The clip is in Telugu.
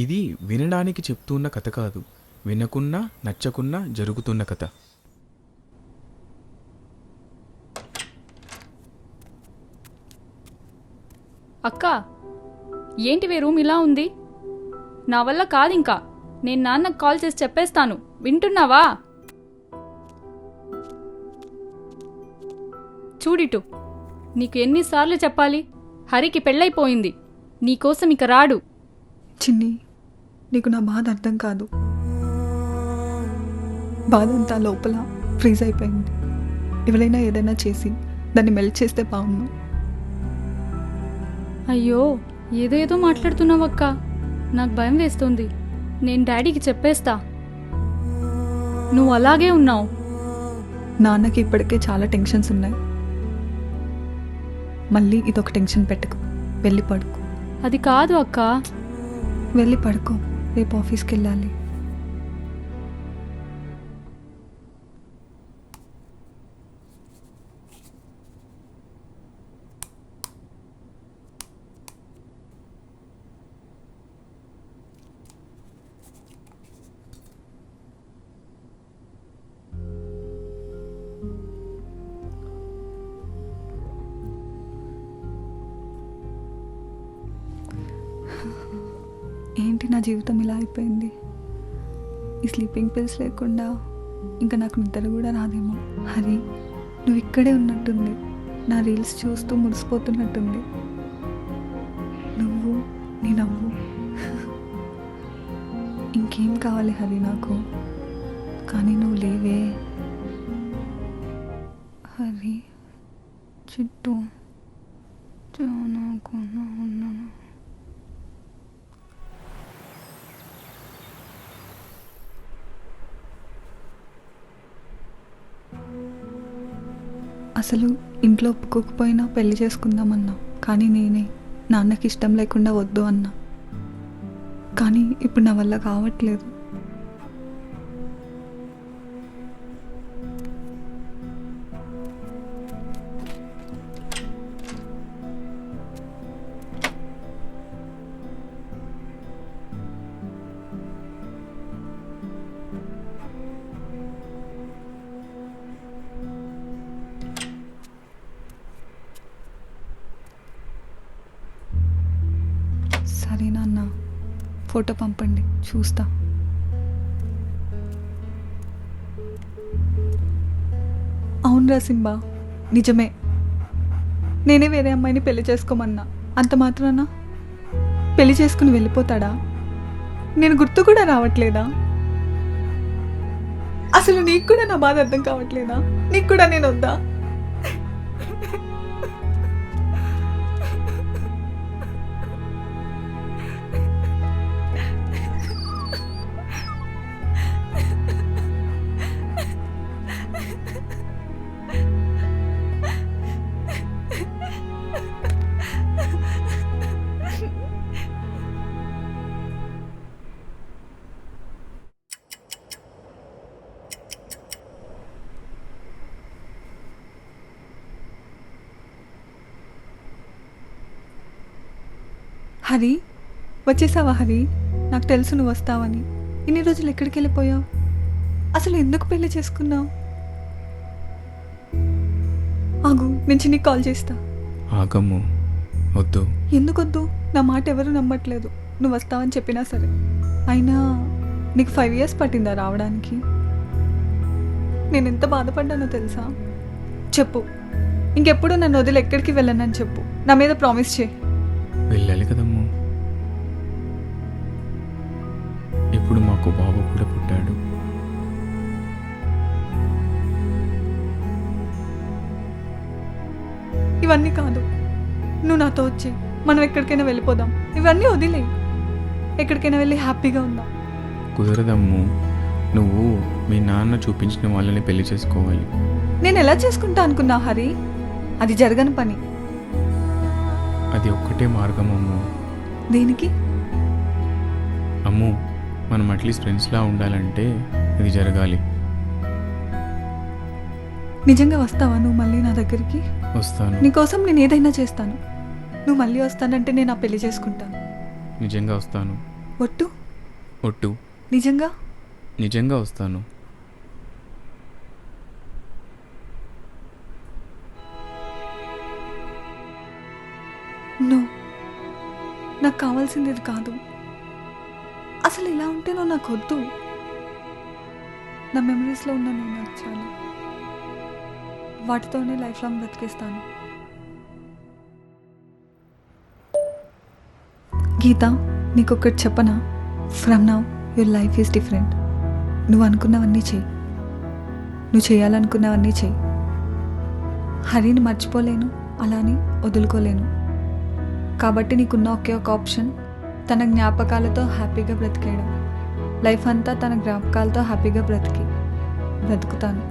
ఇది వినడానికి చెప్తున్న కథ కాదు, వినకున్నా నచ్చకున్నా జరుగుతున్న కథ. అక్క, ఏంటివే రూమ్ ఇలా ఉంది? నా వల్ల కాదింకా. నేను నాన్నకు కాల్ చేసి చెప్పేస్తాను, వింటున్నావా? చూడిటు, నీకు ఎన్నిసార్లు చెప్పాలి? హరికి పెళ్ళైపోయింది, నీకోసం ఇక రాడు. చిన్ని, నీకు నా బాధ అర్థం కాదు. బాధ అంతా లోపల ఫ్రీజ్ అయిపోయింది. ఎవరైనా ఏదైనా చేసి దాన్ని మెల్ట్ చేస్తే బాగుండు. అయ్యో, ఏదో మాట్లాడుతున్నావక్క. నాకు భయం వేస్తుంది. నేను డాడీకి చెప్పేస్తా. నువ్వు అలాగే ఉన్నావు. నాన్నకి ఇప్పటికే చాలా టెన్షన్స్ ఉన్నాయి. మళ్ళీ ఇదొక టెన్షన్ పెట్టుకు. వెళ్ళి పడుకో. అది కాదు అక్క. వెళ్ళి పడుకో, రేపు ఆఫీస్కి వెళ్ళాలి. ఏంటి నా జీవితం ఇలా అయిపోయింది? ఈ స్లీపింగ్ పిల్స్ లేకుండా ఇంకా నాకు నిద్ర కూడా రాదేమో. హరి, నువ్వు ఇక్కడే ఉన్నట్టుంది. నా రీల్స్ చూస్తూ మురిసిపోతున్నట్టుంది. నువ్వు, నీ నవ్వు. ఇంకేం కావాలి హరి నాకు? కానీ నువ్వు లేవే. హరి, చుట్టూ ఉన్నాను. అసలు ఇంట్లో ఒప్పుకోకపోయినా పెళ్లి చేసుకుందామన్నా, కానీ నేనే నాన్నకి ఇష్టం లేకుండా వద్దు అన్నా. కానీ ఇప్పుడు నా వల్ల కావట్లేదు. సరే నాన్న, ఫోటో పంపండి, చూస్తా. అవునరా సింబా, నిజమే. నేనే వేరే అమ్మాయిని పెళ్లి చేసుకోమన్నా. అంత మాత్రాన పెళ్లి చేసుకుని వెళ్ళిపోతాడా? నేను గుర్తు కూడా రావట్లేదా? అసలు నీకు కూడా నా బాధ అర్థం కావట్లేదా? నీకు కూడా నేను వద్దా? హరి, వచ్చేసావా హరి? నాకు తెలుసు నువ్వు వస్తావని. ఇన్ని రోజులు ఎక్కడికి వెళ్ళిపోయావు? అసలు ఎందుకు పెళ్లి చేసుకున్నావు? ఆగు, నేను నీకు కాల్ చేస్తా. ఆగమ్ము, వద్దు. ఎందుకొద్దు? నా మాట ఎవరు నమ్మట్లేదు. నువ్వు వస్తావని చెప్పినా సరే. అయినా నీకు 5 years పట్టిందా రావడానికి? నేను ఎంత బాధపడ్డానో తెలుసా? చెప్పు, ఇంకెప్పుడు నన్ను వదిలి ఎక్కడికి వెళ్ళనని చెప్పు. నా మీద ప్రామిస్ చేయి. వెళ్ళాలి కదమ్ము. ఇప్పుడు మాకు బాబు కూడా పుట్టాడు. ఇవన్నీ కాదు, నువ్వు నాతో వచ్చేయి. మనం ఎక్కడికైనా వెళ్ళిపోదాం. ఇవన్నీ వదిలేయి, ఎక్కడికైనా వెళ్ళి హ్యాపీగా ఉందాం. కుదరదమ్ము. నువ్వు మీ నాన్న చూపించిన వాళ్ళని పెళ్లి చేసుకోవాలి. నేను ఎలా చేసుకుంటా అనుకున్నా హరి? అది జరగని పని. అది ఒక్కటే మార్గం అమ్ము. దేనికి? అమ్ము, మనం అట్లీస్ట్ ఫ్రెండ్స్లా ఉండాలంటే ఇది జరగాలి. నిజంగా వస్తావా నువ్వు మళ్ళీ నా దగ్గరికి? వస్తాను. నీకోసం నేను ఏదైనా చేస్తాను. నువ్వు మళ్ళీ వస్తానంటే నేను ఆ పెళ్లి చేసుకుంటాను. నిజంగా వస్తాను. ఒట్టు ఒట్టు. నిజంగా? నిజంగా వస్తాను. నో, నాకు కావాల్సింది ఇది కాదు. అసలు ఇలా ఉంటే నువ్వు నాకు వద్దు. నా మెమరీస్లో ఉన్న నువ్వు నాకు చాలు. వాటితోనే లైఫ్ లాంగ్ బ్రతికేస్తాను. గీత, నీకొకటి చెప్పనా? From now your life is different. నువ్వు అనుకున్నవన్నీ చెయ్యి, నువ్వు చేయాలనుకున్నవన్నీ చెయ్యి. హరిని మర్చిపోలేను, అలాని వదులుకోలేను. కాబట్టి నీకున్న ఒకే ఒక ఆప్షన్ తన జ్ఞాపకాలతో హ్యాపీగా బ్రతికేయడం. లైఫ్ అంతా తన జ్ఞాపకాలతో హ్యాపీగా బ్రతుకుతాను.